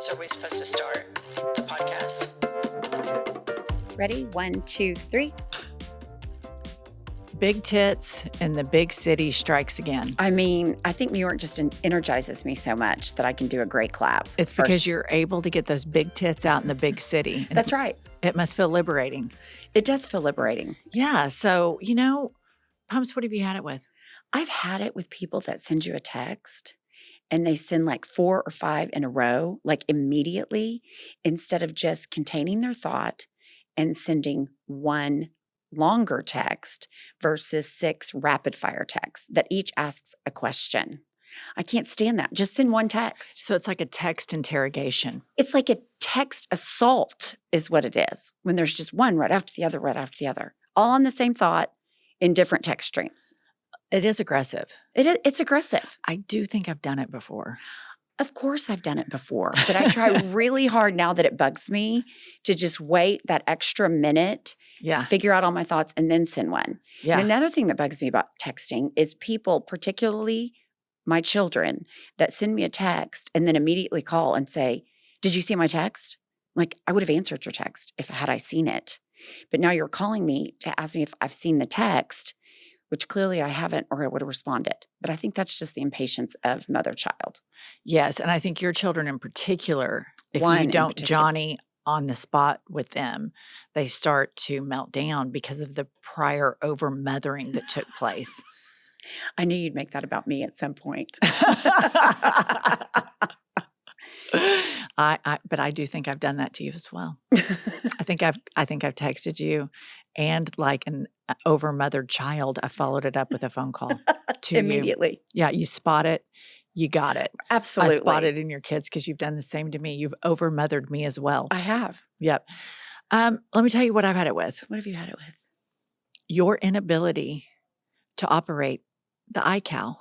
So are we supposed to start the podcast? Ready? 1, 2, 3. Big tits in the big city strikes again. I mean, I think New York just energizes me so much that I can do a great clap. It's because you're able to get those big tits out in the big city. That's right. It must feel liberating. It does feel liberating. Yeah. So, Pumps, what have you had it with? I've had it with people that send you a text and they send like 4 or 5 in a row, like immediately, instead of just containing their thought and sending one longer text versus 6 rapid fire texts that each asks a question. I can't stand that. Just send one text. So it's like a text interrogation. It's like a text assault is what it is when there's just one right after the other, all on the same thought in different text streams. It is aggressive. It's aggressive. I do think I've done it before. Of course I've done it before, but I try really hard now that it bugs me to just wait that extra minute, figure out all my thoughts, and then send one. Yeah. And another thing that bugs me about texting is people, particularly my children, that send me a text and then immediately call and say, "Did you see my text?" Like, I would have answered your text had I seen it. But now you're calling me to ask me if I've seen the text, which clearly I haven't, or I would have responded. But I think that's just the impatience of mother-child. Yes. And I think your children in particular, if One you in don't particular. Johnny on the spot with them, they start to melt down because of the prior over-mothering that took place. I knew you'd make that about me at some point. But I do think I've done that to you as well. I think I've texted you, and like an over-mothered child, I followed it up with a phone call to Immediately. you. Yeah, you spot it, you got it. Absolutely. I spot it in your kids because you've done the same to me. You've over-mothered me as well. I have. Yep. Let me tell you what I've had it with. What have you had it with? Your inability to operate the iCal.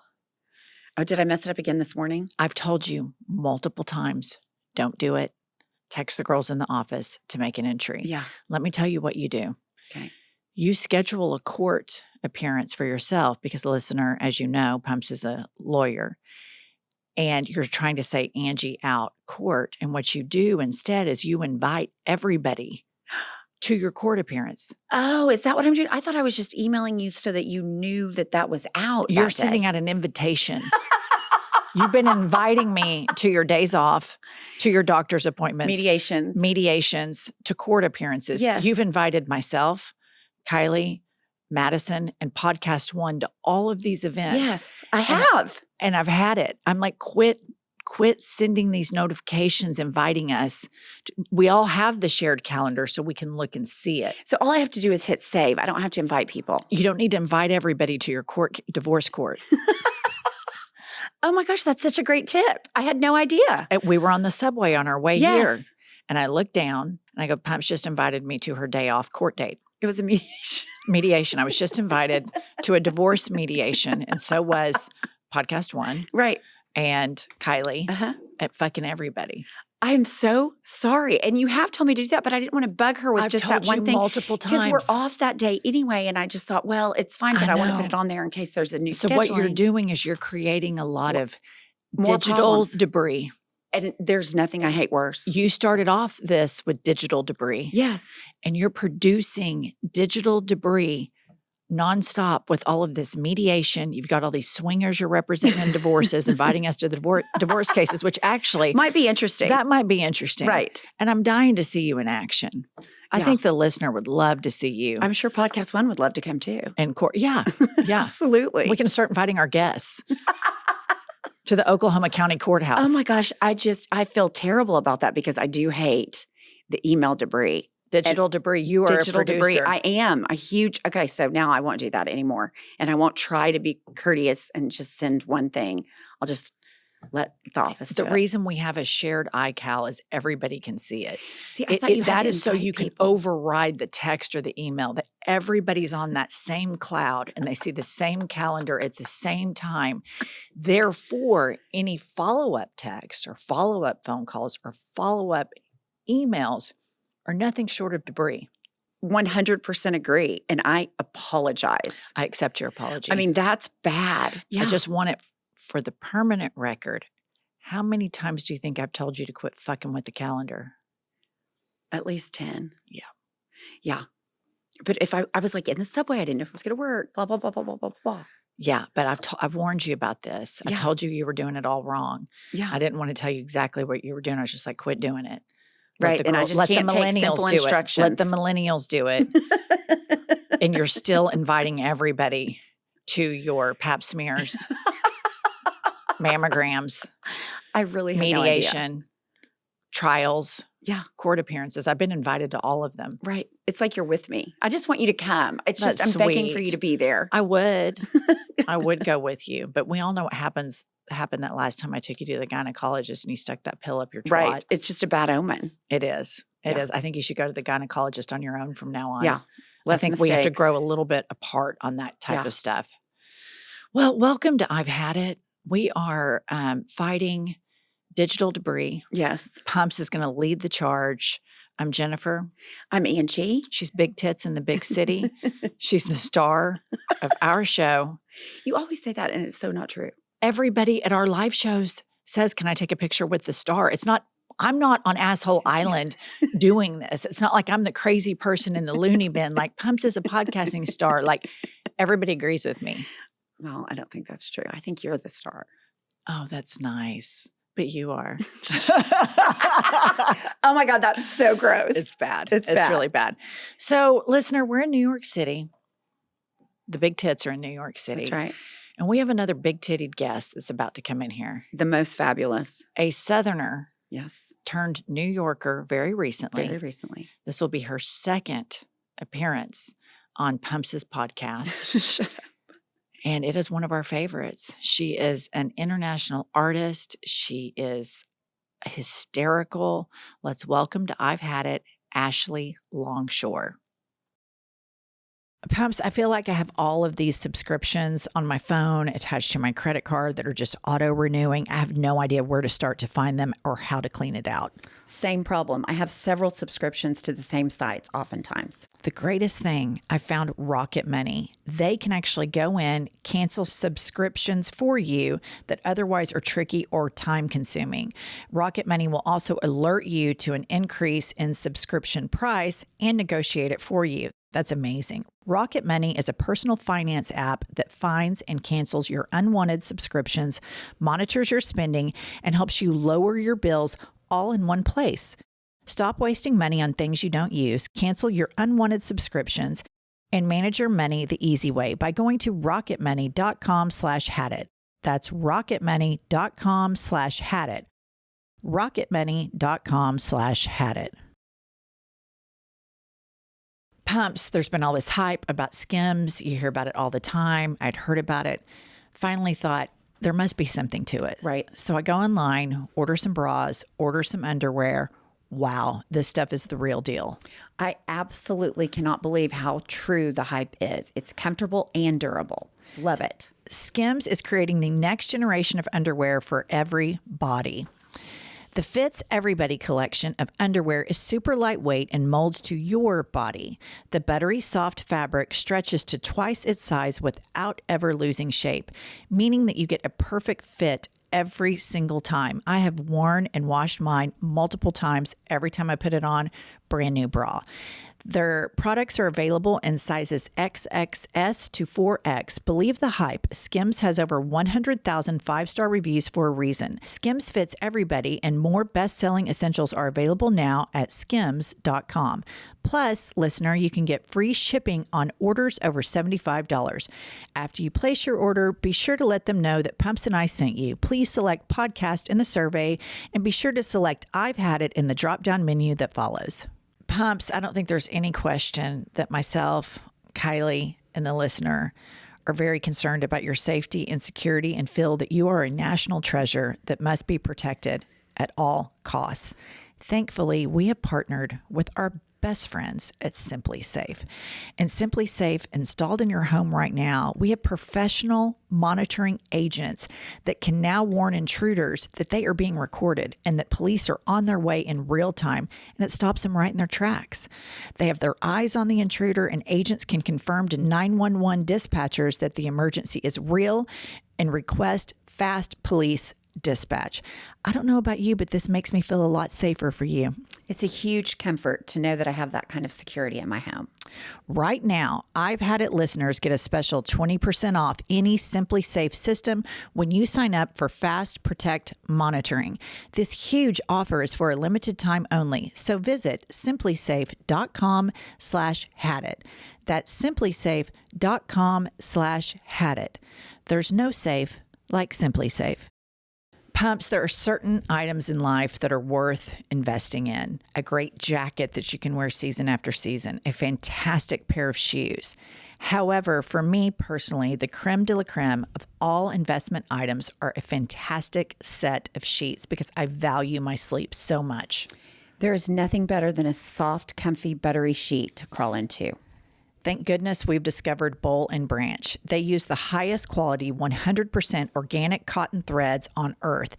Oh, did I mess it up again this morning? I've told you multiple times, don't do it. Text the girls in the office to make an entry. Yeah. Let me tell you what you do. Okay. You schedule a court appearance for yourself because the listener, as you know, Pumps is a lawyer, and you're trying to say Angie out court. And what you do instead is you invite everybody to your court appearance. Oh, is that what I'm doing? I thought I was just emailing you so that you knew that was out. You're sending out an invitation. You've been inviting me to your days off, to your doctor's appointments. Mediations, to court appearances. Yes. You've invited myself, Kylie, Madison, and Podcast One to all of these events. Yes, I have. And I've had it. I'm like, quit sending these notifications, inviting us. We all have the shared calendar so we can look and see it. So all I have to do is hit save. I don't have to invite people. You don't need to invite everybody to your divorce court. Oh my gosh, that's such a great tip. I had no idea. We were on the subway on our way Yes. here. And I looked down and I go, Pumps just invited me to her day off court date. It was a mediation. Mediation. I was just invited to a divorce mediation. And so was Podcast One. Right. And Kylie Uh-huh. at fucking everybody. I'm so sorry. And you have told me to do that, but I didn't want to bug her with I've just told that one you thing. multiple Because we're times. off that day anyway. And I just thought, well, it's fine, but I want to put know. it on there in case there's a new So scheduling. what you're doing is you're creating a lot of More digital problems. debris. And there's nothing I hate worse. You started off this with digital debris. Yes. And you're producing digital debris nonstop with all of this mediation. You've got all these swingers you're representing in divorces, inviting us to the divorce cases, which actually Might be interesting. that might be interesting. Right. And I'm dying to see you in action. I Yeah. think the listener would love to see you I'm sure Podcast One would love to come too. in court. Yeah. Yeah. Absolutely. We can start inviting our guests to the Oklahoma County Courthouse. Oh my gosh. I feel terrible about that because I do hate the email debris. Digital debris. You are Digital a producer. debris. I am a huge, okay, so now I won't do that anymore. And I won't try to be courteous and just send one thing. I'll just let the office The do it. reason we have a shared iCal is everybody can see it. See, I thought you had that to is so invite you can people. override the text or the email, that everybody's on that same cloud and they see the same calendar at the same time. Therefore, any follow-up text or follow-up phone calls or follow-up emails are nothing short of debris. 100% agree. And I apologize. I accept your apology. I mean, that's bad. Yeah. I just want it for the permanent record. How many times do you think I've told you to quit fucking with the calendar? At least 10. Yeah. Yeah. But if I was like in the subway, I didn't know if it was going to work, blah, blah, blah, blah, blah, blah, blah. Yeah, but I've warned you about this. I Yeah. told you were doing it all wrong. Yeah. I didn't want to tell you exactly what you were doing. I was just like, quit doing it. Right. And I just can't take simple instructions. Let the millennials do it. And you're still inviting everybody to your pap smears, mammograms, I really have no idea. mediation, trials, Yeah. court appearances. I've been invited to all of them. Right. It's like you're with me. I just want you to come. It's That's just, I'm begging for sweet. you to be there. I would go with you, but we all know what happened that last time I took you to the gynecologist and you stuck that pill up your twat. Right. It's just a bad omen. It is. It Yeah. is. I think you should go to the gynecologist on your own from now on. Yeah. I think we have to mistakes. grow a little bit apart on that type Yeah. of stuff. Well, welcome to I've Had It. We are fighting digital debris. Yes. Pumps is going to lead the charge. I'm Jennifer. I'm Angie. She's big tits in the big city. She's the star of our show. You always say that, and it's so not true. Everybody at our live shows says, can I take a picture with the star? I'm not on Asshole Island doing this. It's not like I'm the crazy person in the loony bin. Like Pumps is a podcasting star. Like everybody agrees with me. Well, I don't think that's true. I think you're the star. Oh, that's nice. But you are. Oh my God, that's so gross. It's bad. It's It's bad. really bad. So, listener, we're in New York City. The big tits are in New York City. That's right. And we have another big titted guest that's about to come in here. The most fabulous. A Southerner Yes. turned New Yorker very recently. Very recently. This will be her second appearance on Pumps' podcast. Shut up. And it is one of our favorites. She is an international artist. She is hysterical. Let's welcome to I've Had It, Ashley Longshore. Pumps, I feel like I have all of these subscriptions on my phone attached to my credit card that are just auto-renewing. I have no idea where to start to find them or how to clean it out. Same problem. I have several subscriptions to the same sites oftentimes. The greatest thing, I found Rocket Money. They can actually go in, cancel subscriptions for you that otherwise are tricky or time consuming. Rocket Money will also alert you to an increase in subscription price and negotiate it for you. That's amazing. Rocket Money is a personal finance app that finds and cancels your unwanted subscriptions, monitors your spending, and helps you lower your bills all in one place. Stop wasting money on things you don't use, cancel your unwanted subscriptions, and manage your money the easy way by going to rocketmoney.com/hadit. That's rocketmoney.com/hadit. rocketmoney.com/hadit. Pumps, there's been all this hype about SKIMS. You hear about it all the time. I'd heard about it. Finally thought there must be something to it. Right. So I go online, order some bras, order some underwear. Wow, this stuff is the real deal. I absolutely cannot believe how true the hype is. It's comfortable and durable. Love it. SKIMS is creating the next generation of underwear for every body. The Fits Everybody collection of underwear is super lightweight and molds to your body. The buttery soft fabric stretches to twice its size without ever losing shape, meaning that you get a perfect fit every single time. I have worn and washed mine multiple times. Every time I put it on, brand new bra. Their products are available in sizes XXS to 4X. Believe the hype. SKIMS has over 100,000 five-star reviews for a reason. SKIMS Fits Everybody and more best-selling essentials are available now at skims.com. Plus, listener, you can get free shipping on orders over $75. After you place your order, be sure to let them know that Pumps and I sent you. Please select podcast in the survey and be sure to select I've Had It in the drop-down menu that follows. Pumps, I don't think there's any question that myself, Kylie, and the listener are very concerned about your safety and security and feel that you are a national treasure that must be protected at all costs. Thankfully, we have partnered with our best friends at Simply Safe. And Simply Safe, installed in your home right now, we have professional monitoring agents that can now warn intruders that they are being recorded and that police are on their way in real time, and it stops them right in their tracks. They have their eyes on the intruder, and agents can confirm to 911 dispatchers that the emergency is real and request fast police dispatch. I don't know about you, but this makes me feel a lot safer for you. It's a huge comfort to know that I have that kind of security in my home. Right now, I've Had It listeners get a special 20% off any Simply Safe system when you sign up for Fast Protect monitoring. This huge offer is for a limited time only, so visit simplysafe.com/hadit. That's simplysafe.com/hadit. There's no safe like Simply Safe. Pumps, there are certain items in life that are worth investing in. A great jacket that you can wear season after season, a fantastic pair of shoes. However, for me personally, the creme de la creme of all investment items are a fantastic set of sheets because I value my sleep so much. There is nothing better than a soft, comfy, buttery sheet to crawl into. Thank goodness we've discovered Boll and Branch. They use the highest quality 100% organic cotton threads on earth.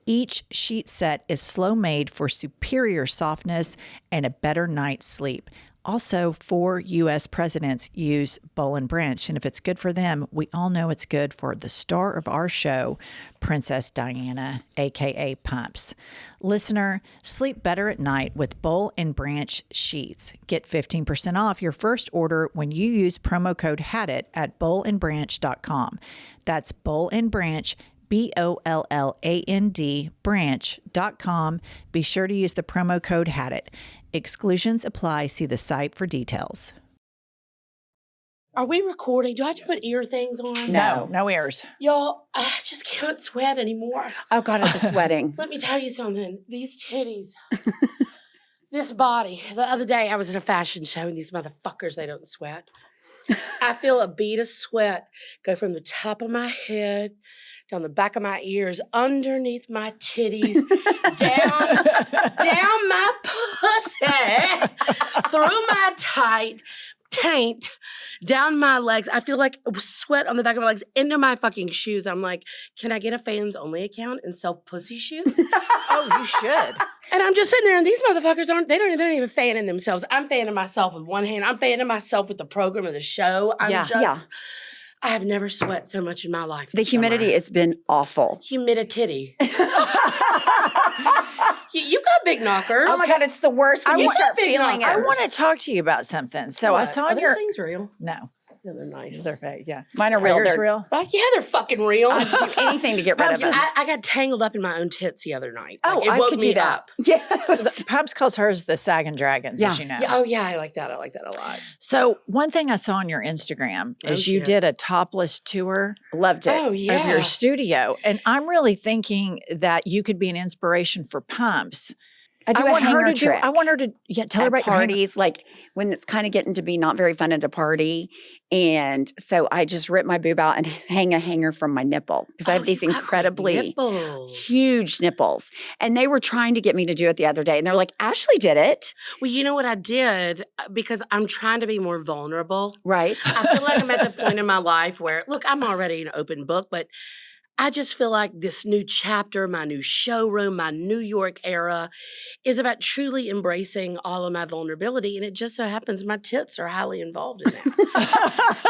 Each sheet set is slow made for superior softness and a better night's sleep. Also, 4 U.S. presidents use Boll and Branch, and if it's good for them, we all know it's good for the star of our show, Princess Diana, aka Pumps. Listener, sleep better at night with Boll and Branch sheets. Get 15% off your first order when you use promo code HADIT at bollandbranch.com. That's Boll and Branch, BOLLAND branch.com. Be sure to use the promo code HADIT. Exclusions apply. See the site for details. Are we recording? Do I have to put ear things on? No ears. Y'all, I just can't sweat anymore. Oh, God, I'm sweating. Let me tell you something. These titties, this body. The other day I was at a fashion show and these motherfuckers, they don't sweat. I feel a bead of sweat go from the top of my head, down the back of my ears, underneath my titties, down my pussy, through my taint, down my legs. I feel like sweat on the back of my legs, into my fucking shoes. I'm like, can I get a fans only account and sell pussy shoes? Oh, you should. And I'm just sitting there, and these motherfuckers they're not even fanning themselves. I'm fanning myself with one hand. I'm fanning myself with the program of the show. I have never sweat so much in my life. The humidity has been awful. Humidity. You got big knockers. Oh my God, it's the worst when you start feeling it. I want to talk to you about something. So I saw Are your these things real? No. Yeah, they're nice. They're fake, yeah. Mine are real. Yours They're real? Like, yeah, they're fucking real. I'd do anything to get rid of them. I got tangled up in my own tits the other night. Oh, It I woke could me do that. up. Yeah. Pumps calls hers the Sagging Dragons, as you know. Yeah, I like that. I like that a lot. So one thing I saw on your Instagram is you shit. did a topless tour Loved it. Oh, yeah. of your studio. And I'm really thinking that you could be an inspiration for Pumps. I do a want her hanger to do. trick. I want her to tell her At about your hanger- parties, like when it's kind of getting to be not very fun at a party. And so I just rip my boob out and hang a hanger from my nipple because I have these you got great incredibly nipples. huge nipples. And they were trying to get me to do it the other day. And they're like, Ashley did it. Well, you know what I did? Because I'm trying to be more vulnerable. Right. I feel like I'm at the point in my life where, look, I'm already an open book, but I just feel like this new chapter, my new showroom, my New York era is about truly embracing all of my vulnerability. And it just so happens my tits are highly involved in that.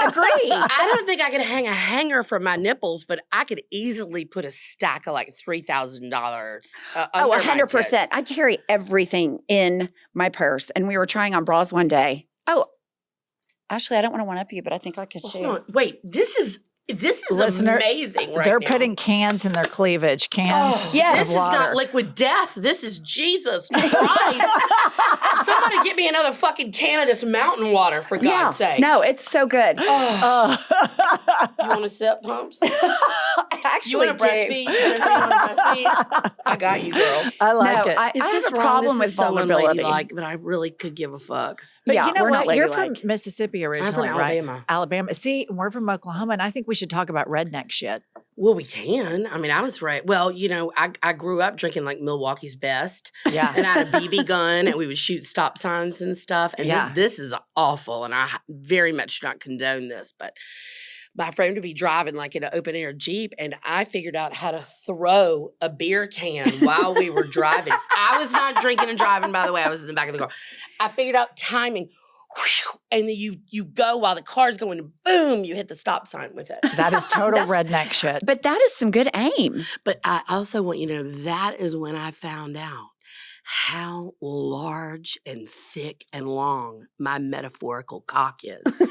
Agree. I don't think I could hang a hanger from my nipples, but I could easily put a stack of like $3,000. Oh, 100%. I carry everything in my purse. And we were trying on bras one day. Oh, Ashley, I don't want to one-up you, but I think I could Hold share. on. Wait, this is Listener, amazing right They're now. putting cans in their cleavage. Cans. Oh, Yes. this is not liquid death. This is Jesus Christ. Somebody get me another fucking can of this mountain water, for God's sake. No, it's so good. You want to sip, Pumps? Actually, You want to breastfeed? I got you, girl. I like No, it. I have a problem with vulnerability. Unladylike, but I really could give a fuck. But yeah, you know we're not what? You're from ladylike. Mississippi originally, I'm from right? Alabama. Alabama. See, we're from Oklahoma, and I think we should talk about redneck shit. Well, we can. I mean, I was right. Well, you know, I grew up drinking like Milwaukee's Best. Yeah. And I had a BB gun and we would shoot stop signs and stuff. And Yeah. this is awful. And I very much do not condone this. But my friend would be driving like in an open air Jeep and I figured out how to throw a beer can while we were driving. I was not drinking and driving, by the way. I was in the back of the car. I figured out timing. and then you go while the car's going, and boom, you hit the stop sign with it. That is total redneck shit. But that is some good aim. But I also want you to know that is when I found out how large and thick and long my metaphorical cock is.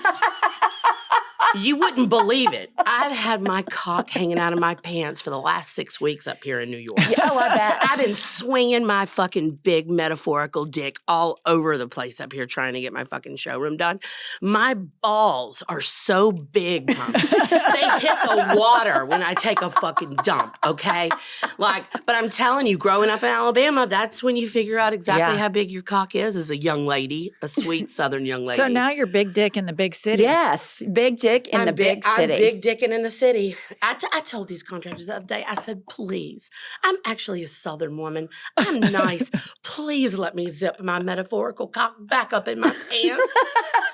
You wouldn't believe it. I've had my cock hanging out of my pants for the last 6 weeks up here in New York. Yeah, I bet. I've been swinging my fucking big metaphorical dick all over the place up here trying to get my fucking showroom done. My balls are so big, Mom. They hit the water when I take a fucking dump, okay? Like, but I'm telling you, growing up in Alabama, that's when you figure out exactly how big your cock is as a young lady, a sweet Southern young lady. So now you're big dick in the big city. Yes, big dick in the big city. I'm big dicking in the city. I told these contractors the other day, I said, please, I'm actually a Southern woman. I'm nice. Please let me zip my metaphorical cock back up in my pants.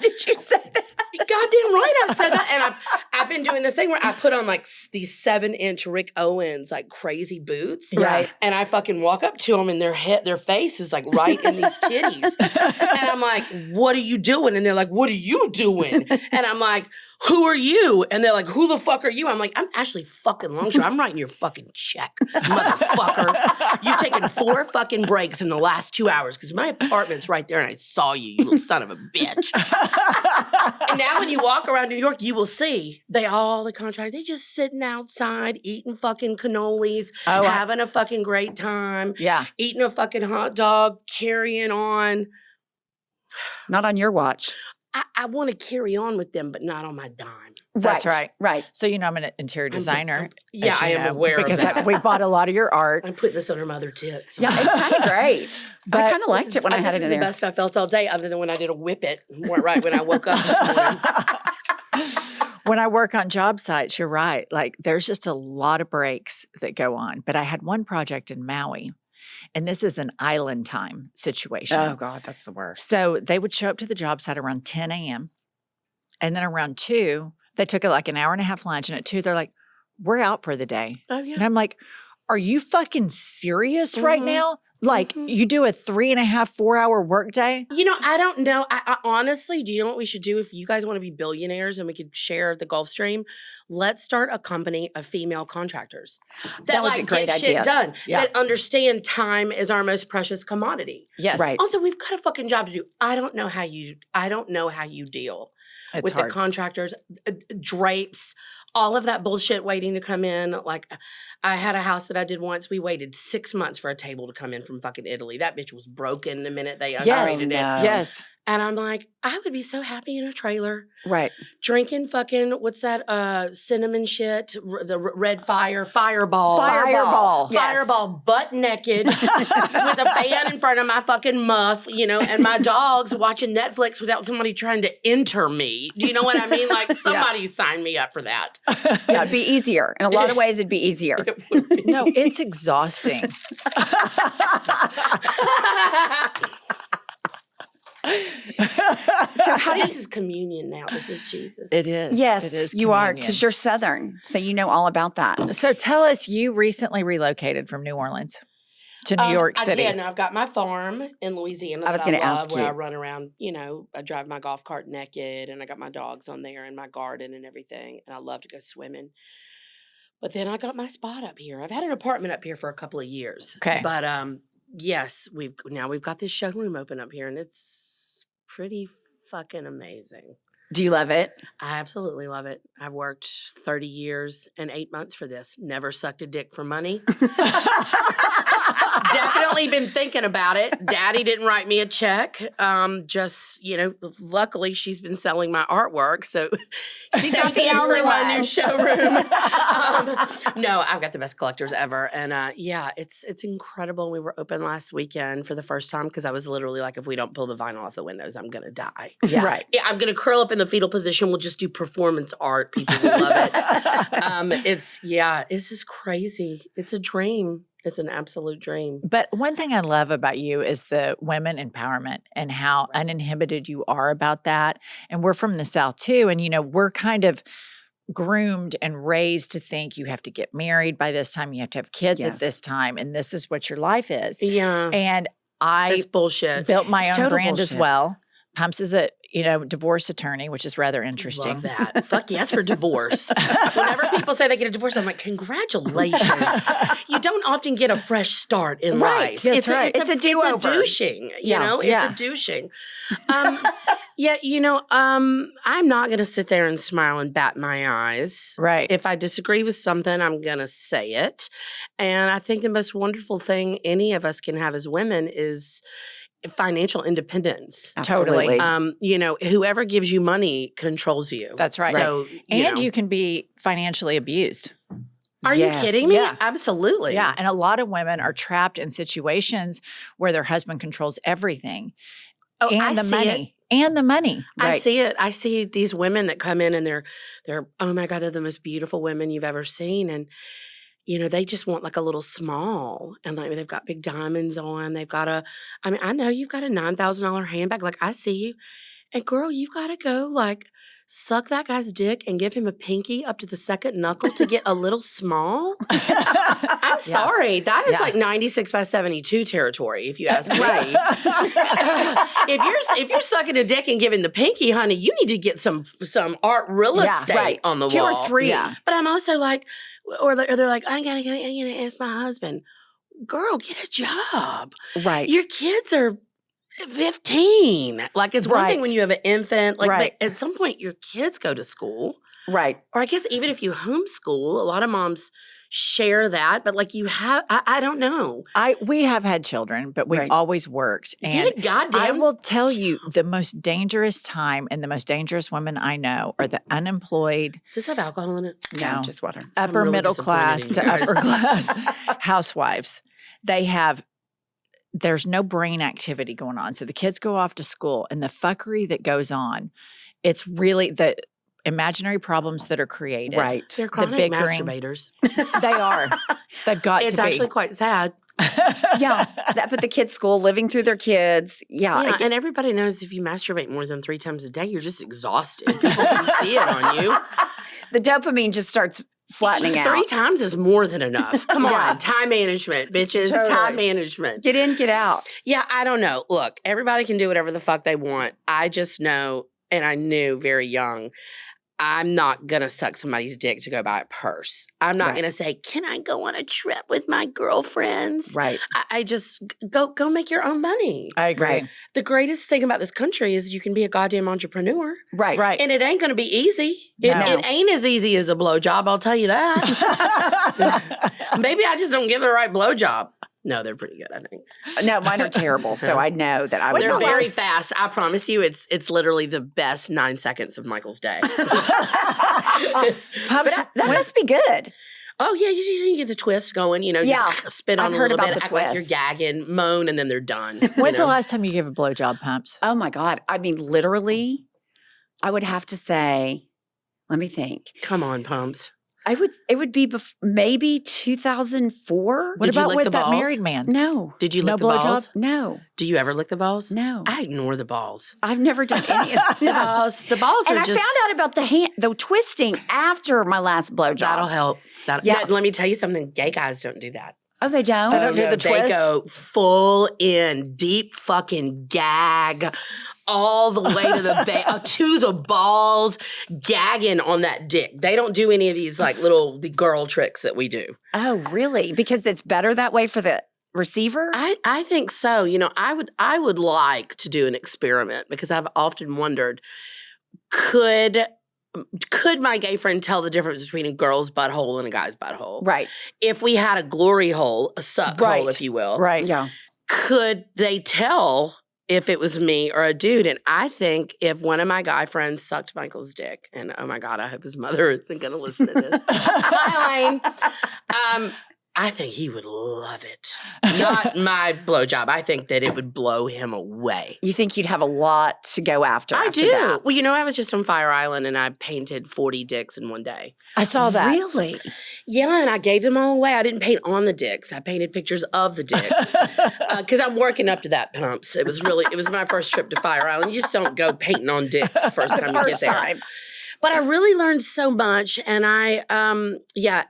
Did you say that? Goddamn right I said that. And I've been doing this thing where I put on like these 7-inch Rick Owens like crazy boots. Right. And I fucking walk up to them and their face is like right in these titties. And I'm like, what are you doing? And they're like, what are you doing? And I'm like, who are you? And they're like, who the fuck are you? I'm like, I'm Ashley fucking Longshore. I'm writing your fucking check, motherfucker. You've taken 4 fucking breaks in the last 2 hours because my apartment's right there and I saw you, you little son of a bitch. And now when you walk around New York, you will see the contractors, they just sitting outside, eating fucking cannolis, having a fucking great time. Yeah. Eating a fucking hot dog, carrying on. Not on your watch. I want to carry on with them, but not on my dime. That's right. Right. So you know I'm an interior designer. Yeah, I am aware because of that. we bought a lot of your art. I'm putting this under my other tits. Yeah, it's kind of great. But I kind of liked it when I had it in This is there. the best I felt all day, other than when I did a whip it right when I woke up this morning. When I work on job sites, you're right. Like there's just a lot of breaks that go on. But I had one project in Maui, and this is an island time situation. Oh, God, that's the worst. So they would show up to the job site around 10 a.m. And then around 2, they took like an hour and a half lunch. And at 2, they're like, we're out for the day. Oh, yeah. And I'm like, are you fucking serious right now? Like you do a 3.5, 4 hour workday? You know, I don't know. I honestly, do you know what we should do if you guys want to be billionaires and we could share the Gulf Stream? Let's start a company of female contractors that would be a like great get idea. shit done. Yeah. That understand time is our most precious commodity. Yes. Right. Also, we've got a fucking job to do. I don't know how you deal It's with hard. the contractors, drapes, all of that bullshit waiting to come in. Like I had a house that I did once. We waited 6 months for a table to come in from fucking Italy. That bitch was broken the minute they unrated it. Yes. And I'm like, I would be so happy in a trailer Right. drinking fucking, what's that cinnamon shit? The red fireball. Fireball. Yes. Fireball, butt naked with a fan in front of my fucking muff, you know, and my dogs watching Netflix without somebody trying to enter me. Do you know what I mean? Like somebody sign me up for that. Yeah, it'd be easier. In a lot of ways, it'd be easier. It would be. No, it's exhausting. So how This is communion now. This is Jesus. It is. Yes, it is you are, communion. because you're Southern. So you know all about that. So tell us, you recently relocated from New Orleans to New York City. I did. Now I've got my farm in Louisiana. I was that gonna love, ask where you. I run around. You know, I drive my golf cart naked, and I got my dogs on there and my garden and everything. And I love to go swimming. But then I got my spot up here. I've had an apartment up here for a couple of years. Okay. But yes, we've got this showroom open up here, and it's pretty fucking amazing. Do you love it? I absolutely love it. I've worked 30 years and 8 months for this. Never sucked a dick for money. Definitely been thinking about it. Daddy didn't write me a check. Just, you know, luckily she's been selling my artwork. So she's not the only one in showroom. No, I've got the best collectors ever. And yeah, it's incredible. We were open last weekend for the first time because I was literally like, if we don't pull the vinyl off the windows, I'm going to die. Yeah. Right. Yeah, I'm going to curl up in the fetal position. We'll just do performance art. People will love it. This is crazy. It's a dream. It's an absolute dream. But one thing I love about you is the women empowerment and how uninhibited you are about that. And we're from the South too. And, you know, we're kind of groomed and raised to think you have to get married by this time, you have to have kids Yes. at this time, and this is what your life is. Yeah. And I It's bullshit. built my It's own total brand as bullshit. well. Pumps is divorce attorney, which is rather interesting. Love that. Fuck yes for divorce. Whenever people say they get a divorce, I'm like, congratulations. You don't often get a fresh start in life. That's right. It's a do-over. It's a douching. It's a douching. I'm not going to sit there and smile and bat my eyes. Right. If I disagree with something, I'm going to say it. And I think the most wonderful thing any of us can have as women is financial independence. Absolutely. Whoever gives you money controls you. That's right. So, You can be financially abused. Are you kidding me? Yeah. Absolutely. Yeah. And a lot of women are trapped in situations where their husband controls everything. Oh, And I the see money. And the money. I see it. I see these women that come in and they're oh my God, they're the most beautiful women you've ever seen. And they just want like a little small, and like they've got big diamonds on. They've got I know you've got a $9,000 handbag. Like I see you, and girl, you've got to go like suck that guy's dick and give him a pinky up to the second knuckle to get a little small. I'm sorry, that is like 96 by 72 territory, if you ask me. If you're sucking a dick and giving the pinky, honey, you need to get some art real estate on the 2 wall. or 3. Yeah. But I'm also like. Or they're like, I'm gonna ask my husband. Girl, get a job. Right. Your kids are 15. Like it's one thing when you have an infant. Like but at some point, your kids go to school. Right. Or I guess even if you homeschool, a lot of moms share that. But like you have, I don't know. We have had children, but we've always worked. And Get a goddamn. I will tell you, the most dangerous time and the most dangerous women I know are the unemployed. Does this have alcohol in it? No, just water. Upper really middle class to disappointed in you upper class housewives. There's no brain activity going on. So the kids go off to school, and the fuckery that goes on, it's really the imaginary problems that are created. Right. They're chronic bickering. masturbators. They are. They've got to be. It's actually quite sad. But the kids' school, living through their kids. Yeah, and everybody knows if you masturbate more than 3 times a day, you're just exhausted. People can see it on you. The dopamine just starts flattening out. 3 times is more than enough. Come on. Time management, bitches. Totally. Time management. Get in, get out. Yeah, I don't know. Look, everybody can do whatever the fuck they want. I just know, and I knew very young, I'm not going to suck somebody's dick to go buy a purse. I'm not going to say, can I go on a trip with my girlfriends? Right. I just go make your own money. I agree. Right. The greatest thing about this country is you can be a goddamn entrepreneur. Right. Right. And it ain't going to be easy. It ain't as easy as a blowjob, I'll tell you that. Maybe I just don't give the right blowjob. No, they're pretty good, I think. No, mine are terrible. So I know that I was. They're very fast. I promise you, it's literally the best 9 seconds of Michael's day. That must be good. Oh, yeah, you get the twist going, just spit on I've a heard little about bit, the act like you're twist. gagging, moan, and then they're done. When's the last time you gave a blowjob, Pumps? Oh my God. I mean, literally, I would have to say, let me think. Come on, Pumps. It would be What maybe 2004. Did you about lick with the that balls? married man? No. Did you No lick the blowjob? balls? No. Do you ever lick the balls? No. I ignore the balls. I've never done any of The that. balls, the balls And are I just... found out about the twisting after my last blowjob. That'll help. Yeah. Let me tell you something. Gay guys don't do that. Oh, they don't? They don't do the They twist? go full in, deep fucking gag, all the way to the balls, gagging on that dick. They don't do any of these like the girl tricks that we do. Oh, really? Because it's better that way for the receiver? I think so. I would like to do an experiment because I've often wondered, could my gay friend tell the difference between a girl's butthole and a guy's butthole? Right. If we had a glory hole, a suck hole, if you will, Right. Yeah. could they tell if it was me or a dude? And I think if one of my guy friends sucked Michael's dick, and oh my God, I hope his mother isn't going to listen to this. Hi, Elaine. I think he would love it. Not my blowjob. I think that it would blow him away. You think you'd have a lot to go after? I after do. that. Well, I was just on Fire Island and I painted 40 dicks in one day. I saw that. Really? Yeah, and I gave them all away. I didn't paint on the dicks. I painted pictures of the dicks because I'm working up to that, Pumps. It was my first trip to Fire Island. You just don't go painting on dicks the first time you get there. But I really learned so much. And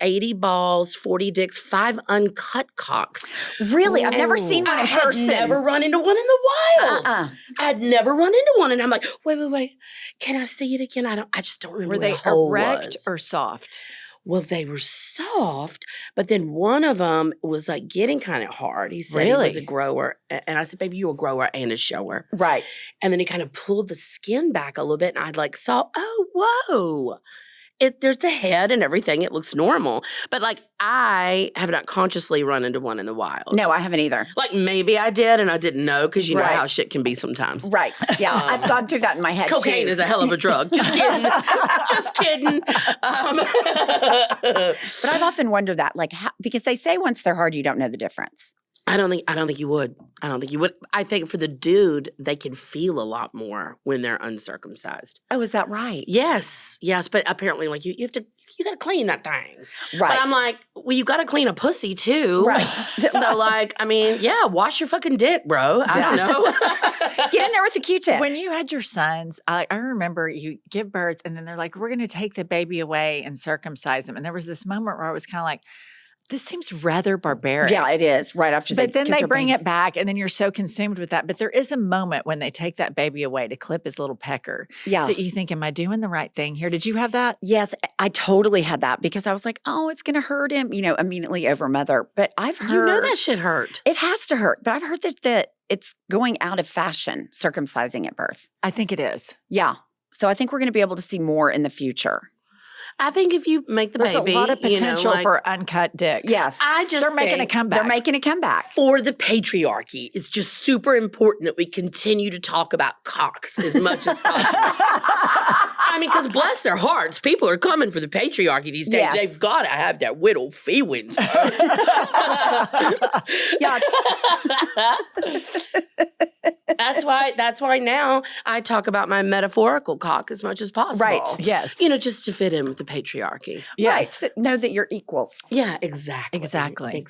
80 balls, 40 dicks, 5 uncut cocks. Really? I've never seen one I in had person. never run into one in the wild. I had never run into one. And I'm like, wait. Can I see it again? I just don't remember Were where they the hole erect was. or soft? Well, they were soft, but then one of them was like getting kind of hard. He said he was a Really? grower. And I said, baby, you a grower and a shower. Right. And then he kind of pulled the skin back a little bit. And I'd like saw, oh, whoa. There's the head and everything. It looks normal. But like I have not consciously run into one in the wild. No, I haven't either. Like maybe I did and I didn't know because you know Right. how shit can be sometimes. Right. Yeah. I've gone through that in my head Cocaine too. is a hell of a drug. Just kidding. Just kidding. But I've often wondered that, like, because they say once they're hard, you don't know the difference. I don't think you would. I think for the dude, they can feel a lot more when they're uncircumcised. Oh, is that right? Yes. But apparently, like you got to clean that thing. Right. But I'm like, well, you got to clean a pussy too. Right. So like, I mean, yeah, wash your fucking dick, bro. I don't know. Get in there with a Q-tip. When you had your sons, I remember you give birth and then they're like, we're going to take the baby away and circumcise him. And there was this moment where I was kind of like, this seems rather barbaric. Yeah, it is. Right after But then kiss they her bring baby. it back and then you're so consumed with that. But there is a moment when they take that baby away to clip his little pecker Yeah. that you think, am I doing the right thing here? Did you have that? Yes, I totally had that because I was like, oh, it's going to hurt him, immediately over mother. But I've heard. You know that shit hurt. It has to hurt. But I've heard that it's going out of fashion, circumcising at birth. I think it is. Yeah. So I think we're going to be able to see more in the future. I think if you make the There's baby, a lot of potential like, for uncut dicks. Yes. I just They're making a think comeback. They're making a comeback. for the patriarchy, it's just super important that we continue to talk about cocks as much as possible. I mean, because bless their hearts, people are coming for the patriarchy these days. Yes. They've got to have that whittle feelings. Yeah. That's why now I talk about my metaphorical cock as much as possible. Right. Yes. Just to fit in with the patriarchy. Yes. Right. Know that you're equals. Yeah, exactly. Exactly.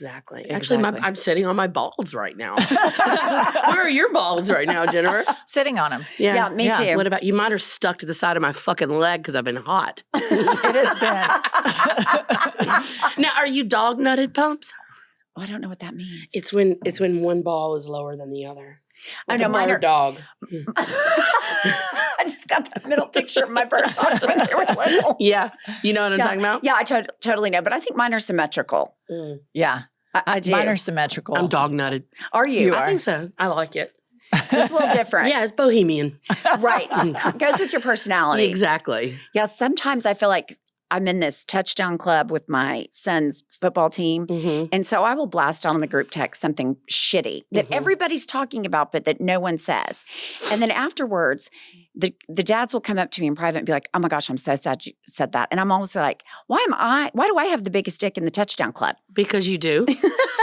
Actually, Exactly. I'm sitting on my balls right now. Where are your balls right now, Jennifer? Sitting on them. Yeah, me too. What about you? Mine are stuck to the side of my fucking leg because I've been hot. It has been. Now, are you dog nutted pumps? Oh, I don't know what that means. It's when one ball is lower than the other. I Like know a mine bird are. dog. I just got that middle picture of my birth dogs when they were little. Yeah, you know what I'm talking about. Yeah, I totally know. But I think mine are symmetrical. Mm. Yeah. I do. Mine are symmetrical. I'm dog nutted. Are you? You I are. think so. I like it. Just a little different. Yeah, it's bohemian. Right. Goes with your personality. Exactly. Yeah, sometimes I feel like I'm in this touchdown club with my son's football team. Mm-hmm. And so I will blast on the group text something shitty that everybody's talking about, but that no one says. And then afterwards, the dads will come up to me in private and be like, oh my gosh, I'm so sad you said that. And I'm always like, why do I have the biggest dick in the touchdown club? Because you do.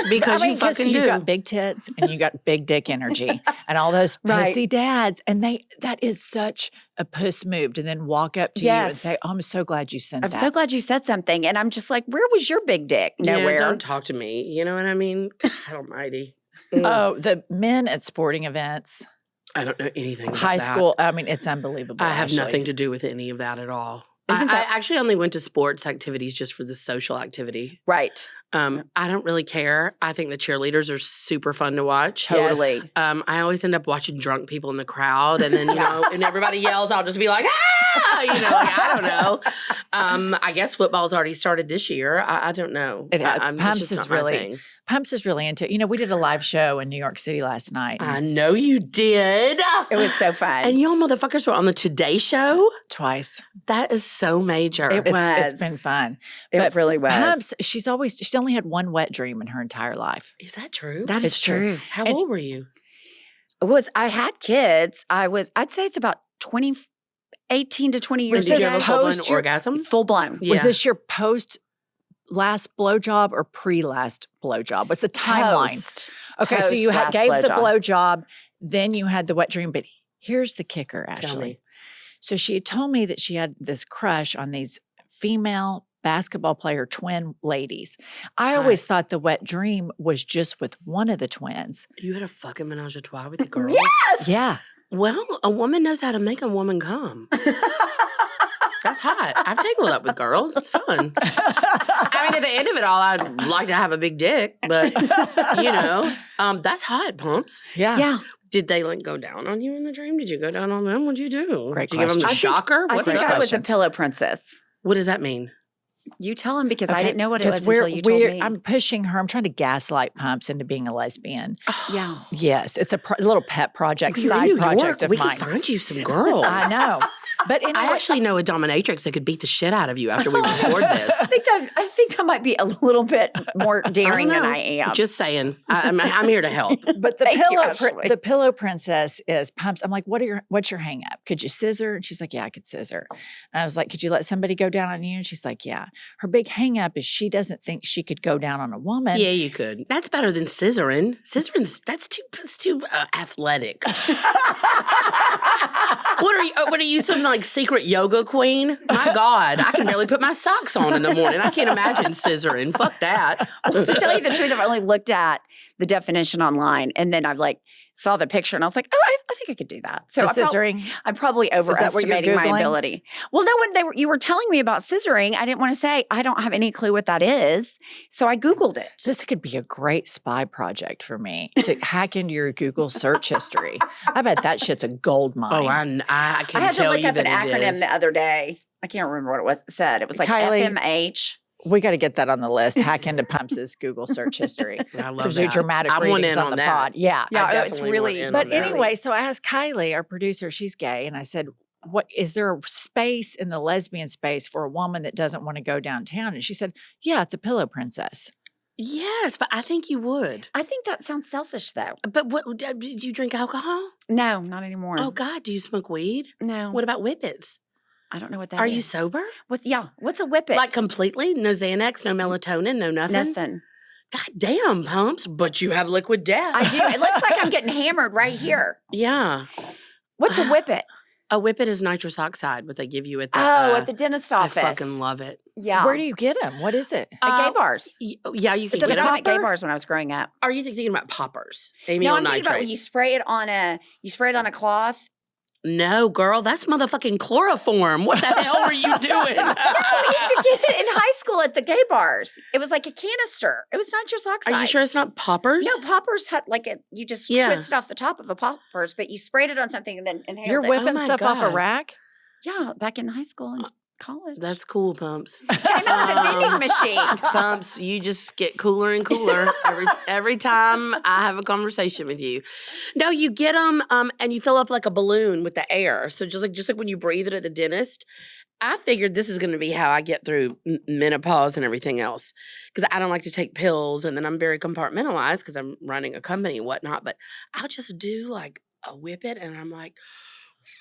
Because you fucking do. You got big tits and you got big dick energy and all those Right. pussy dads. And that is such a puss move to then walk up to you and Yes. say, oh, I'm so glad you sent I'm that. so glad you said something. And I'm just like, where was your big dick? Nowhere. Yeah, don't talk to me. You know what I mean? God almighty. Oh, the men at sporting events, I don't know anything about high that. school. I mean, it's unbelievable. I have Ashley. nothing to do with any of that at all. Isn't I that- actually only went to sports activities just for the social activity. Right. I don't really care. I think the cheerleaders are super fun to watch. Totally. I always end up watching drunk people in the crowd, and then and everybody yells. I'll just be like, ah, I don't know. I guess football's already started this year. I don't know. It has. It's Pumps just is not my really- thing. Pumps is really into it. We did a live show in New York City last night. I know you did. It was so fun. And y'all motherfuckers were on the Today Show. Twice. That is so major. It It's was. been fun. It But really was. Pumps, she's only had one wet dream in her entire life. Is that true? That is It's true. true. How And- old were you? I had kids. I'd say it's about 18 to 20 years Was Did this you ago. have a full-blown post your- orgasm? Full blown. Yeah. Was this your post last blowjob or pre last blowjob? What's the timeline? Post. Okay, so you Post gave last the blowjob. blowjob, then you had the wet dream. But here's the kicker, Tell Ashley. me. So she had told me that she had this crush on these female basketball player twin ladies. I always thought the wet dream was just with one of the twins. You had a fucking menage a trois with the girls? Yes. Yeah. Well, a woman knows how to make a woman come. That's hot. I've tangled up with girls. It's fun. I mean, at the end of it all, I'd like to have a big dick, but that's hot, Pumps. Yeah. Did they go down on you in the dream? Did you go down on them? What'd you do? Great Did you give them the question. shocker? I What's think up? I was a pillow princess. What does that mean? You tell him because I didn't know what it 'Cause was until you told me. I'm pushing her. I'm trying to gaslight Pumps into being a lesbian. Yeah. Yes, it's a little pet project, You're in side New project York. of We mine. can find you some girls. I know. But anyway, I actually know a dominatrix that could beat the shit out of you after we record this. I think that might be a little bit more daring than I am. Just saying. I'm here to help. But Thank you, Ashley. the pillow princess is Pumps. I'm like, what's your hang up? Could you scissor? And she's like, yeah, I could scissor. And I was like, could you let somebody go down on you? And she's like, yeah. Her big hang up is she doesn't think she could go down on a woman. Yeah, you could. That's better than scissoring. That's too athletic. What are you, some secret yoga queen? My God, I can barely put my socks on in the morning. I can't imagine scissoring. Fuck that. Well, to tell you the truth, I've only looked at the definition online, and then I've saw the picture, and I was like, oh, I think I could do that. So The scissoring. I'm probably that what you're overestimating my Googling? ability. Well, no, when you were telling me about scissoring, I didn't want to say I don't have any clue what that is, so I Googled it. This could be a great spy project for me to hack into your Google search history. I bet that shit's a gold mine. Oh, I can I had to tell look you up an that it acronym is. the other day. I can't remember what it said. It was like Kylie, FMH. We got to get that on the list. Hack into Pumps' Google search history. I love To do that. dramatic I want readings in on on the that. pod. Yeah. Yeah, I it's definitely really. want in But on that. anyway, so I asked Kylie, our producer, she's gay, and I said, "What is there a space in the lesbian space for a woman that doesn't want to go downtown?" And she said, "Yeah, it's a pillow princess." Yes, but I think you would. I think that sounds selfish, though. But did you drink alcohol? No, not anymore. Oh, God, do you smoke weed? No. What about whippets? I don't know what that Are is. you sober? What's a whippet? Like completely? No Xanax, no melatonin, no nothing? Nothing. God damn, Pumps, but you have liquid death. I do. It looks like I'm getting hammered right here. Yeah. What's a whippet? A whippet is nitrous oxide, what they give you at the At the dentist I office. fucking love it. Yeah. Where do you get them? What is it? At gay bars. Yeah, you can Is it get at them. gay bars when I was growing up? Are you thinking about poppers? Amyl No, I'm thinking about nitrate. when you spray it on a cloth. No, girl, that's motherfucking chloroform. What the hell were you doing? No, we used to get it in high school at the gay bars. It was like a canister. It was nitrous oxide. Are you sure it's not poppers? No, poppers had you just twisted off the top of a poppers, but you sprayed it on something and then inhaled You're it. whipping my stuff off a God. rack? Yeah, back in high school and college. That's cool, Pumps. Came out of a vending machine. Pumps, you just get cooler and cooler every time I have a conversation with you. No, you get them and you fill up like a balloon with the air. So just like when you breathe it at the dentist, I figured this is going to be how I get through menopause and everything else, because I don't like to take pills, and then I'm very compartmentalized because I'm running a company and whatnot. But I'll just do like a whippet, and I'm like,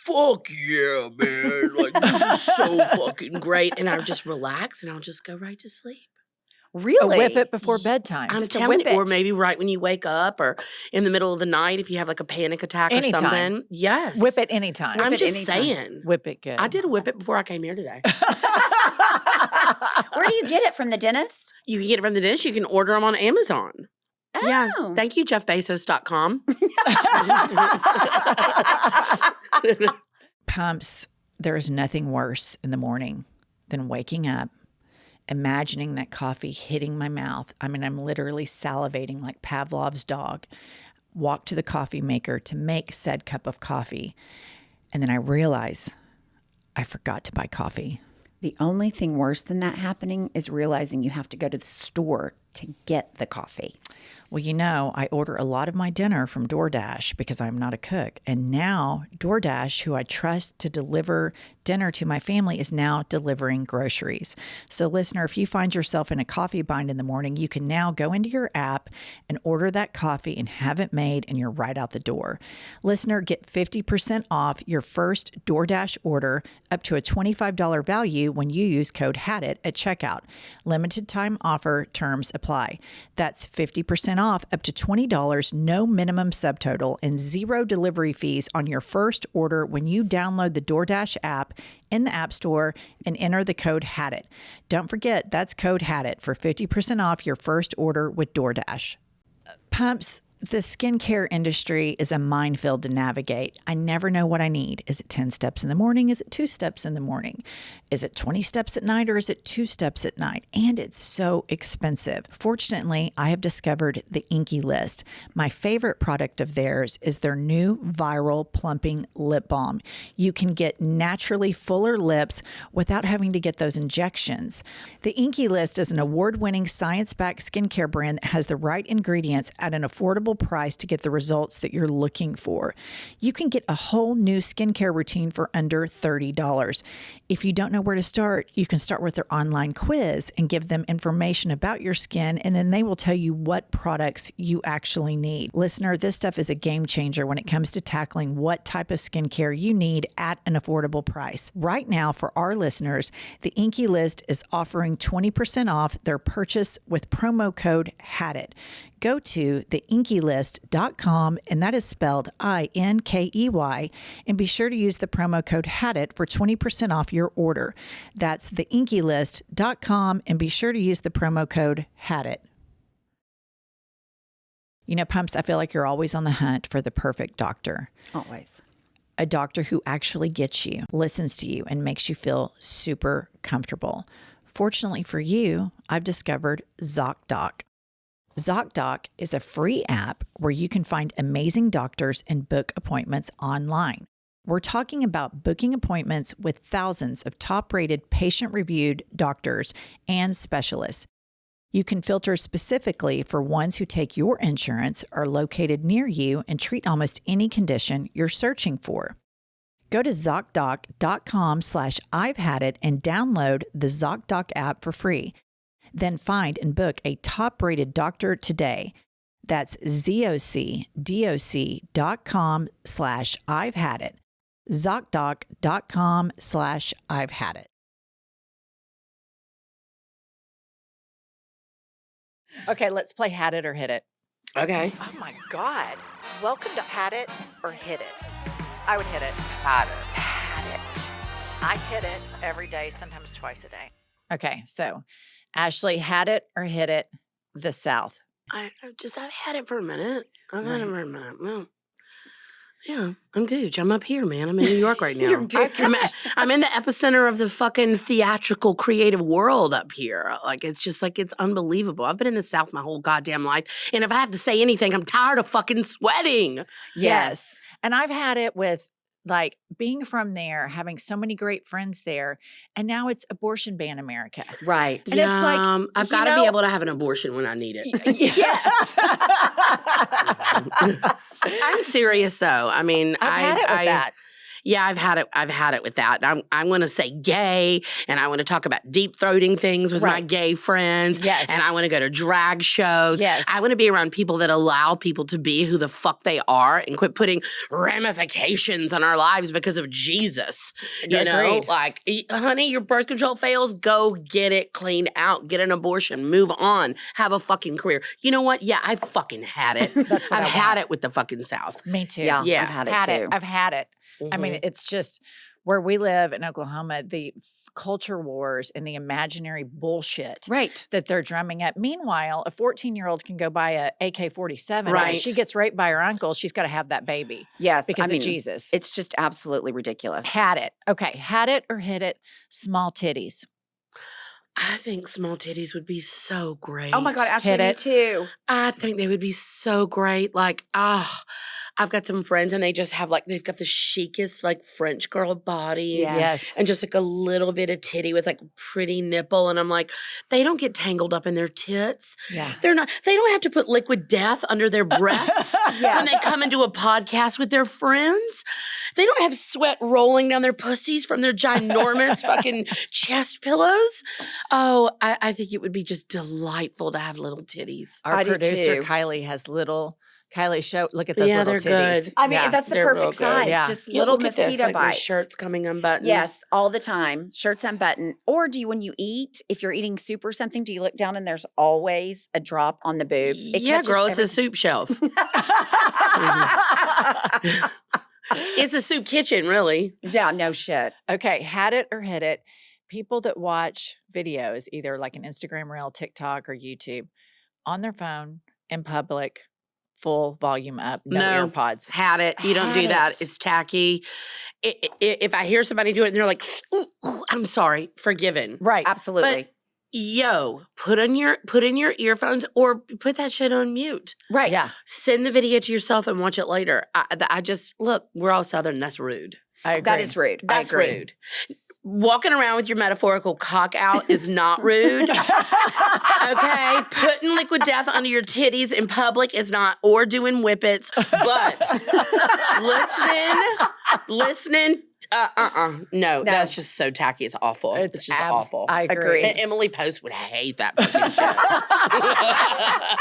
fuck yeah, man. Like, this is so fucking great. And I'll just relax and I'll just go right to sleep. Really? A whippet before bedtime. I'm Just a telling you, or whippet. maybe right when you wake up or in the middle of the night if you have like a panic attack Anytime. or something. Yes. Whip it anytime. I'm Whip it just anytime. saying. Whip it good. I did a whippet before I came here today. Where do you get it from the dentist? You can get it from the dentist. You can order them on Amazon. Yeah. Oh. Thank you, JeffBezos.com. Pumps, there is nothing worse in the morning than waking up, imagining that coffee hitting my mouth. I mean, I'm literally salivating like Pavlov's dog. Walk to the coffee maker to make said cup of coffee. And then I realize I forgot to buy coffee. The only thing worse than that happening is realizing you have to go to the store to get the coffee. Well, you know, I order a lot of my dinner from DoorDash because I'm not a cook. And now DoorDash, who I trust to deliver dinner to my family, is now delivering groceries. So listener, if you find yourself in a coffee bind in the morning, you can now go into your app and order that coffee and have it made, and you're right out the door. Listener, get 50% off your first DoorDash order up to a $25 value when you use code HADIT at checkout. Limited time offer, terms apply. That's 50% off up to $20, no minimum subtotal, and zero delivery fees on your first order when you download the DoorDash app in the App Store and enter the code HADIT. Don't forget, that's code HADIT for 50% off your first order with DoorDash. Pumps, The skincare industry is a minefield to navigate. I never know what I need. Is it 10 steps in the morning? Is it 2 steps in the morning? Is it 20 steps at night or is it 2 steps at night? And it's so expensive. Fortunately, I have discovered the Inky List. My favorite product of theirs is their new viral plumping lip balm. You can get naturally fuller lips without having to get those injections. The Inky List is an award-winning science-backed skincare brand that has the right ingredients at an affordable price to get the results that you're looking for. You can get a whole new skincare routine for under $30. If you don't know where to start, you can start with their online quiz and give them information about your skin, and then they will tell you what products you actually need. Listener, this stuff is a game changer when it comes to tackling what type of skincare you need at an affordable price. Right now, for our listeners, the Inky List is offering 20% off their purchase with promo code HADIT. Go to theinkylist.com, and that is spelled INKEY, and be sure to use the promo code HADIT for 20% off your order. That's theinkylist.com, and be sure to use the promo code HADIT. You know, Pumps, I feel like you're always on the hunt for the perfect doctor. Always. A doctor who actually gets you, listens to you, and makes you feel super comfortable. Fortunately for you, I've discovered ZocDoc. ZocDoc is a free app where you can find amazing doctors and book appointments online. We're talking about booking appointments with thousands of top-rated, patient-reviewed doctors and specialists. You can filter specifically for ones who take your insurance, are located near you, and treat almost any condition you're searching for. Go to ZocDoc.com/I've had it and download the ZocDoc app for free. Then find and book a top-rated doctor today. That's ZocDoc.com/I've had it. ZocDoc.com/I've had it. Okay, let's play Had It or Hit It. Okay. Oh my God. Welcome to Had It or Hit It. I would hit it. Had it. Had it. I hit it every day, sometimes twice a day. Okay, so Ashley, had it or hit it, the South. I've had it for a minute. I've had it for a minute. Well, yeah, I'm Gooch. I'm up here, man. I'm in New York right now. You're Gooch. I'm in the epicenter of the fucking theatrical creative world up here. Like, it's just like, it's unbelievable. I've been in the South my whole goddamn life. And if I have to say anything, I'm tired of fucking sweating. Yes. And I've had it with like being from there, having so many great friends there, and now it's abortion ban America. Right. And it's like, I've got to be able to have an abortion when I need it. Yes. I'm serious though. I mean, I've had it with that. Yeah, I've had it with that. I'm going to say gay, and I want to talk about deep throating things with my gay friends. Yes. And I want to go to drag shows. Yes. I want to be around people that allow people to be who the fuck they are and quit putting ramifications on our lives because of Jesus. You know, Agreed. like, honey, your birth control fails. Go get it cleaned out. Get an abortion. Move on. Have a fucking career. You know what? Yeah, I've fucking had it. That's what I've I had want. it with the fucking South. Me too. Yeah, Yeah. I've had it Had too. it. I've had it. I mean, it's just where we live in Oklahoma, the culture wars and the imaginary bullshit Right. that they're drumming up. Meanwhile, a 14-year-old can go buy a AK-47. Right. If she gets raped by her uncle, she's got to have that baby Yes. because I mean, of Jesus. It's just absolutely ridiculous. Had it. Okay. Had it or hit it. Small titties. I think small titties would be so great. Oh my God, Ashley, Hit me it. too. I think they would be so great. Like, I've got some friends and they just have like, they've got the chicest like French girl bodies. Yes. And just like a little bit of titty with like pretty nipple. And I'm like, they don't get tangled up in their tits. Yeah. They don't have to put liquid death under their breasts when they come into a podcast with their friends. They don't have sweat rolling down their pussies from their ginormous fucking chest pillows. Oh, I think it would be just delightful to have little titties. Our I do producer, too. Kylie, has little. Kylie, look at those Yeah, little they're titties. good. I mean, Yeah. that's the they're real perfect good. size. Yeah. Just Yeah, little look at this, mosquito like, my bites. shirts coming unbuttoned. Yes, all the time. Shirts unbuttoned. Or do you, when you eat, if you're eating soup or something, do you look down and there's always a drop on the boobs? It Yeah, catches girl, it's a everything. soup shelf. It's a soup kitchen, really. Yeah, no shit. Okay, had it or hit it. People that watch videos, either like an Instagram reel, TikTok, or YouTube, on their phone in public full volume up, no No. AirPods. Had it. You don't do Had that. it. It's tacky. If I hear somebody do it and they're like, ooh, ooh, I'm sorry, forgiven. Right. Absolutely. Yo, put in your earphones or put that shit on mute. Right. Yeah, Send the video to yourself and watch it later. I just look. We're all Southern. That's rude. I agree. That is rude. That's I agree. rude. Walking around with your metaphorical cock out is not rude. Okay, putting liquid death under your titties in public is not, or doing whippets. But listening. No, that's just so tacky. It's awful. It's just awful. I agree. Agreed. And Emily Post would hate that fucking shit.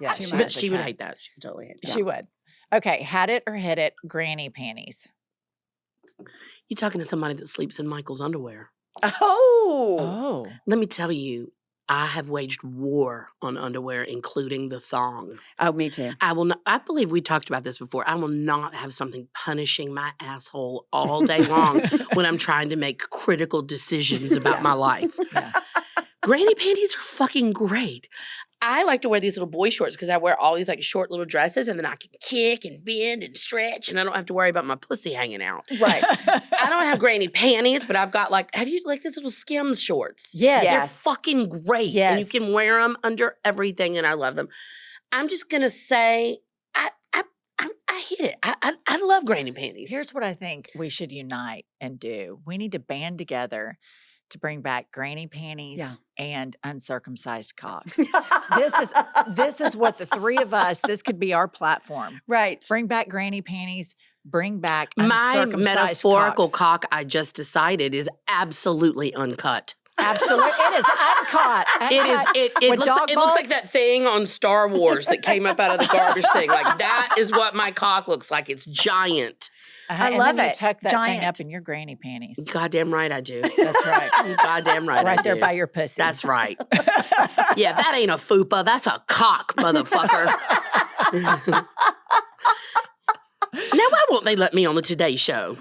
Yeah, Too she much. But she would hate that. She would totally hate that. She would. Okay, had it or hit it, granny panties. You talking to somebody that sleeps in Michael's underwear? Oh. Let me tell you, I have waged war on underwear, including the thong. Oh, me too. I will not, I believe we talked about this before. I will not have something punishing my asshole all day long when I'm trying to make critical decisions about my life. Yeah. Granny panties are fucking great. I like to wear these little boy shorts because I wear all these like short little dresses and then I can kick and bend and stretch and I don't have to worry about my pussy hanging out. Right. I don't have granny panties, but I've got like, have you like these little Skims shorts? Yes. They're Yes. fucking great. Yes. And you can wear them under everything and I love them. I'm just going to say, I hate it. I love granny panties. Here's what I think we should unite and do. We need to band together to bring back granny panties and uncircumcised cocks. This is what the three of us, this could be our platform. Right. Bring back granny panties, bring back My uncircumcised metaphorical cocks. cock, I just decided, is absolutely uncut. Absolutely. It is uncut. It is. It With looks. dog It looks like balls? that thing on Star Wars that came up out of the garbage thing. Like that is what my cock looks like. It's giant. And love then you it. tuck that thing Giant. up in your granny panties. Goddamn right I do. That's right. Goddamn right. Right I there do. by your pussy. That's right. Yeah, that ain't a fupa. That's a cock, motherfucker. Now, why won't they let me on the Today Show?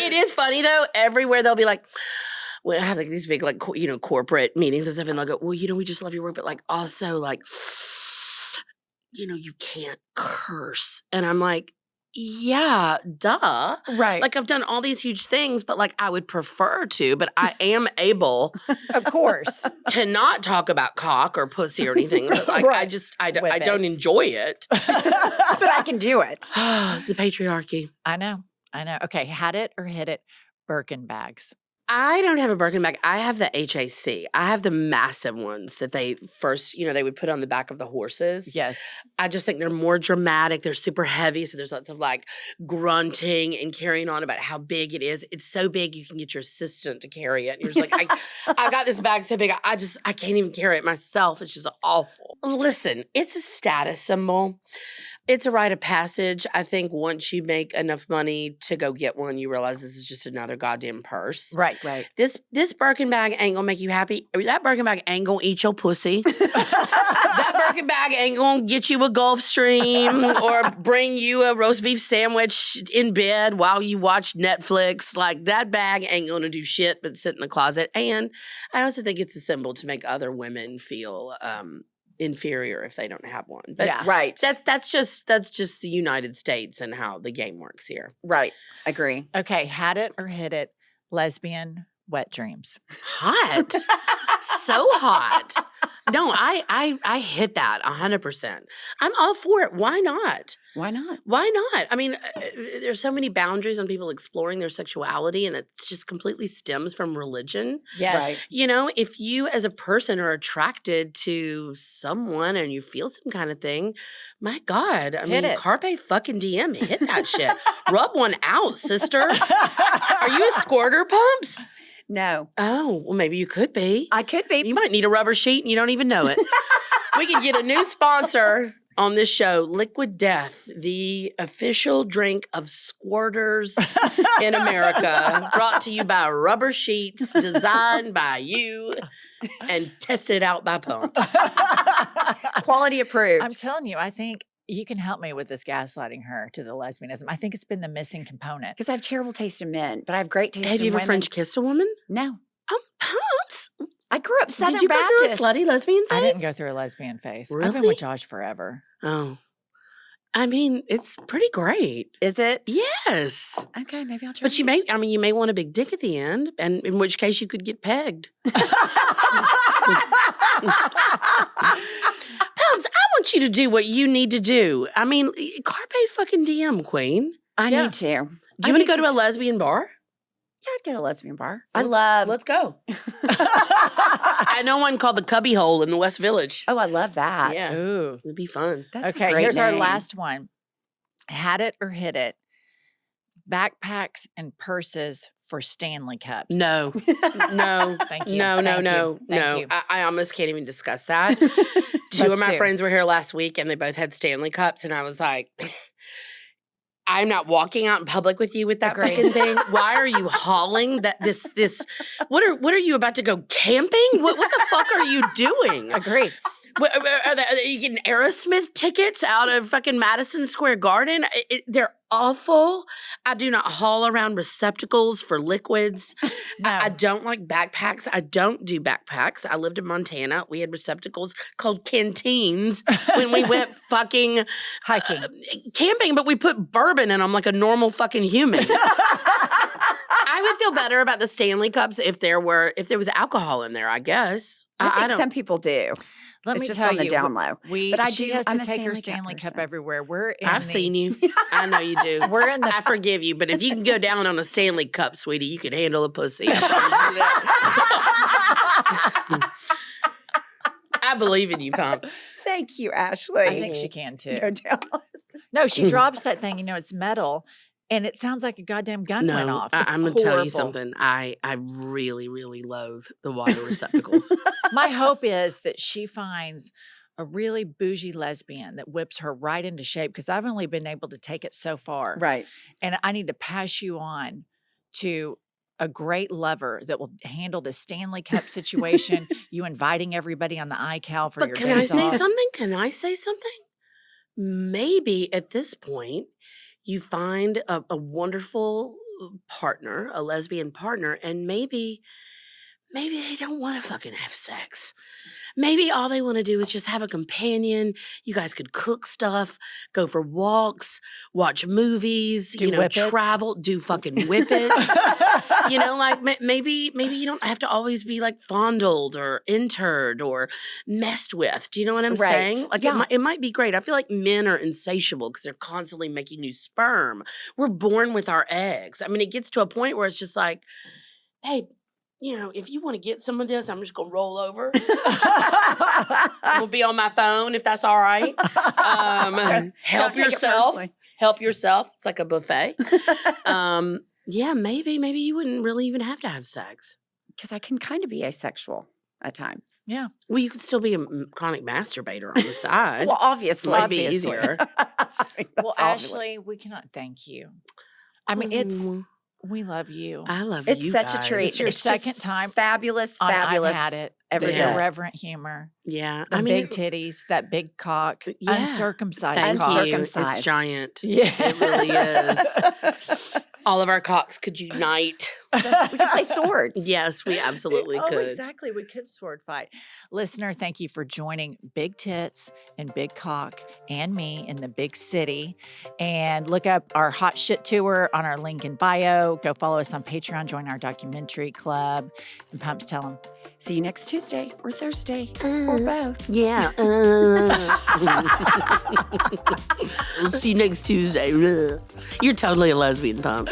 It is funny though. Everywhere they'll be like, when I have like these big like corporate meetings and stuff, and they'll go, well, we just love your work, but like also like, you can't curse, and I'm like, yeah, duh. Right. Like I've done all these huge things, but like I would prefer to, but I am able of course. to not talk about cock or pussy or anything. But like Right. I don't Whippets. enjoy it. but I can do it. The patriarchy. I know. Okay. Had it or hit it, Birkin bags. I don't have a Birkin bag. I have the HAC. I have the massive ones that they first, they would put on the back of the horses. Yes. I just think they're more dramatic. They're super heavy. So there's lots of like grunting and carrying on about how big it is. It's so big you can get your assistant to carry it. And you're just like, I got this bag so big. I can't even carry it myself. It's just awful. Listen, it's a status symbol. It's a rite of passage. I think once you make enough money to go get one, you realize this is just another goddamn purse. Right. Right. This Birkin bag ain't gonna make you happy. That Birkin bag ain't gonna eat your pussy. That Birkin bag ain't gonna get you a Gulfstream or bring you a roast beef sandwich in bed while you watch Netflix. Like that bag ain't gonna do shit but sit in the closet. And I also think it's a symbol to make other women feel inferior if they don't have one. But Yeah. Right. that's just the United States and how the game works here. Right. Agree. Okay. Had it or hit it, lesbian wet dreams. Hot. So hot. No, I hit that 100%. I'm all for it. Why not? Why not? Why not? I mean, there's so many boundaries on people exploring their sexuality, and it just completely stems from religion. Yes. Right. If you as a person are attracted to someone and you feel some kind of thing, my God, I mean, it. carpe fucking diem, hit that shit. Rub one out, sister. Are you a squirter, Pumps? No. Oh, well, maybe you could be. I could be. You might need a rubber sheet and you don't even know it. We could get a new sponsor on this show, Liquid Death, the official drink of squirters in America, brought to you by Rubber Sheets, designed by you and tested out by Pumps. Quality approved. I'm telling you, I think you can help me with this gaslighting her to the lesbianism. I think it's been the missing component. Because I have terrible taste in men, but I have great taste Have in you ever women. French kissed a woman? No. Pumps. I grew up Southern Did you go Baptist. through a slutty lesbian phase? I didn't go through a lesbian phase. I've been Really? with Josh forever. Oh. I mean, it's pretty great. Is it? Yes. Okay, maybe I'll try. But you may want a big dick at the end, and in which case you could get pegged. Pumps, I want you to do what you need to do. I mean, carpe fucking diem, queen. I Yeah. need to. Do you want to go to a lesbian bar? Yeah, I'd go to a lesbian bar. Let's go. I know one called the Cubby Hole in the West Village. Oh, I love that. Yeah. Ooh. It'd be fun. That's a Okay, great here's our name. last one. Had it or hit it. Backpacks and purses for Stanley Cups. No. No. Thank you. No, Thank no. you. Thank you. I almost can't even discuss that. Two of Let's my do. friends were here last week and they both had Stanley Cups. And I was like, I'm not walking out in public with you with that Agreed. fucking thing. Why are you hauling that this what are you about to go camping? What the fuck are you doing? Agreed. Are you getting Aerosmith tickets out of fucking Madison Square Garden? They're awful. I do not haul around receptacles for liquids. No. I don't like backpacks. I don't do backpacks. I lived in Montana. We had receptacles called canteens when we went fucking Hiking. camping, but we put bourbon in them like a normal fucking human. I would feel better about the Stanley Cups if there was alcohol in there, I guess. I think don't. some people do. Let It's me just tell on the you, down low. But she has I'm to a take her Stanley Stanley Cup Cup person. everywhere. We're in I've seen you. I know you do. We're in the I forgive you, but if you can go down on a Stanley Cup, sweetie, you can handle a pussy. I believe in you, Pumps. Thank you, Ashley. I think she can too. Go down. No, she drops that thing. It's metal, and it sounds like a goddamn gun went No, off. It's I'm going to tell you horrible. something. I really, really loathe the water receptacles. My hope is that she finds a really bougie lesbian that whips her right into shape, because I've only been able to take it so far. Right. And I need to pass you on to a great lover that will handle the Stanley Cup situation, you inviting everybody on the iCal for But your can I days say off. something? Can I say something? Maybe at this point, you find a wonderful partner, a lesbian partner, and maybe they don't want to fucking have sex. Maybe all they want to do is just have a companion. You guys could cook stuff, go for walks, watch movies, Do whippets. travel, do fucking whippets. Like maybe you don't have to always be like fondled or interred or messed with. Do you know what I'm Right. saying? Like Yeah. it might be great. I feel like men are insatiable because they're constantly making new sperm. We're born with our eggs. I mean, it gets to a point where it's just like, hey, if you want to get some of this, I'm just going to roll over. I'm going to be on my phone if that's all right. Help Don't take it yourself. personally. Help yourself. It's like a buffet. Yeah, maybe you wouldn't really even have to have sex. Because I can kind of be asexual at times. Yeah. Well, you could still be a chronic masturbator on the side. Well, obviously. Might be easier. Well, Ashley, we cannot thank you. I mean, we love you. I love It's you such guys. a treat. It's your just second time Fabulous, on fabulous. I've had it. every The day. irreverent humor, Yeah. the I mean, big titties, that big cock, Yeah. uncircumcised thank cock. you. It's Uncircumcised. giant. Yeah. It really is. All of our cocks could unite. We could play swords. Yes, we absolutely Oh, could. exactly. We could sword fight. Listener, thank you for joining Big Tits and Big Cock and me in the big city. And look up our hot shit tour on our link in bio. Go follow us on Patreon. Join our documentary club. And Pumps, tell them. See you next Tuesday or Thursday or both. Yeah. We'll see you next Tuesday. You're totally a lesbian, Pump.